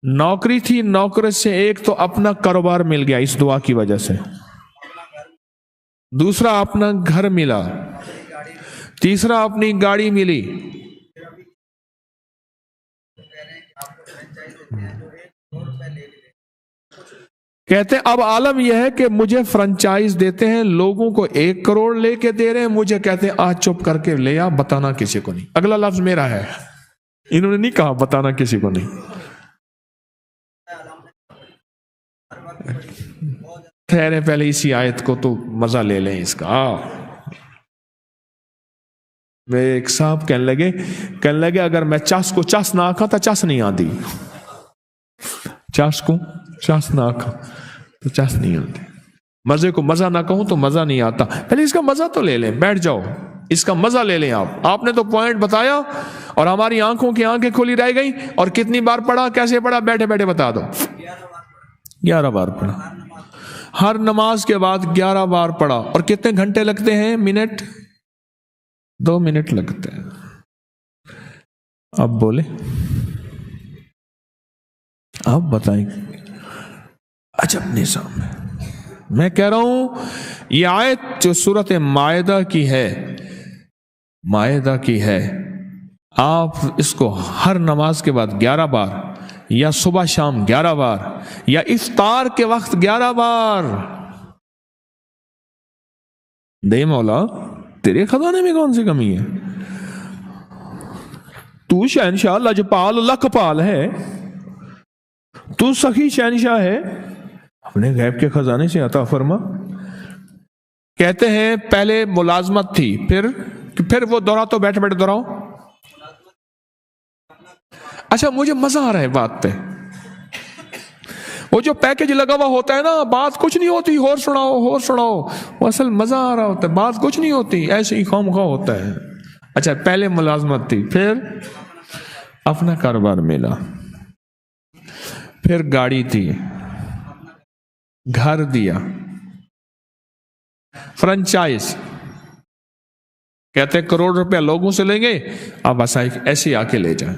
نوکری تھی، نوکری سے ایک تو اپنا کاروبار مل گیا اس دعا کی وجہ سے، دوسرا اپنا گھر ملا، تیسرا اپنی گاڑی ملی، کہتے ہیں اب عالم یہ ہے کہ مجھے فرنچائز دیتے ہیں، لوگوں کو 1 کروڑ لے کے دے رہے ہیں، مجھے کہتے ہیں آج چپ کر کے لے آ، بتانا کسی کو نہیں۔ اگلا لفظ میرا ہے، انہوں نے نہیں کہا بتانا کسی کو نہیں۔ ٹھہرے پہلے اسی آیت کو تو مزہ لے لیں اس کا۔ میرے ایک صاحب کہنے لگے اگر میں چس کو چس نہ آکھا تو چس نہیں آتی، چس کو چس نہ آکھا تو چس نہیں آتی، مزے کو مزہ نہ کہوں تو مزہ نہیں آتا۔ پہلے اس کا مزہ تو لے لیں، بیٹھ جاؤ، اس کا مزہ لے لیں۔ آپ نے تو پوائنٹ بتایا اور ہماری آنکھوں کی آنکھیں کھلی رہ گئی، اور کتنی بار پڑھا، کیسے پڑھا، بیٹھے بیٹھے بتا دو۔ 11 بار پڑھا، ہر نماز کے بعد 11 بار پڑھا، اور کتنے گھنٹے لگتے ہیں؟ منٹ، 2 منٹ لگتے ہیں۔ اب بولے، اب بتائیں عجب نظام ہے۔ میں کہہ رہا ہوں یہ آیت جو سورۃ مائدہ کی ہے، مائدہ کی ہے، آپ اس کو ہر نماز کے بعد 11 بار، یا صبح شام 11 بار، یا افطار کے وقت 11 بار، دے مولا تیرے خزانے میں کون سی کمی ہے؟ تو شہنشاہ لجپال لکپال ہے، تو سخی شہنشاہ ہے، اپنے غیب کے خزانے سے عطا فرما۔ کہتے ہیں پہلے ملازمت تھی، پھر وہ دہراؤ، بیٹھے بیٹھے دہراؤ۔ اچھا مجھے مزہ آ رہا ہے بات پہ، وہ جو پیکج لگا ہوا ہوتا ہے نا، بات کچھ نہیں ہوتی، اور سناؤ، وہ اصل مزہ آ رہا ہوتا ہے، بات کچھ نہیں ہوتی، ایسے ہی خواہ مخواہ ہوتا ہے۔ اچھا پہلے ملازمت تھی، پھر اپنا کاروبار ملا، پھر گاڑی تھی، گھر دیا، فرنچائز، کہتے ہیں 1 کروڑ روپیہ لوگوں سے لیں گے، آپ ایسے آ کے لے جائیں۔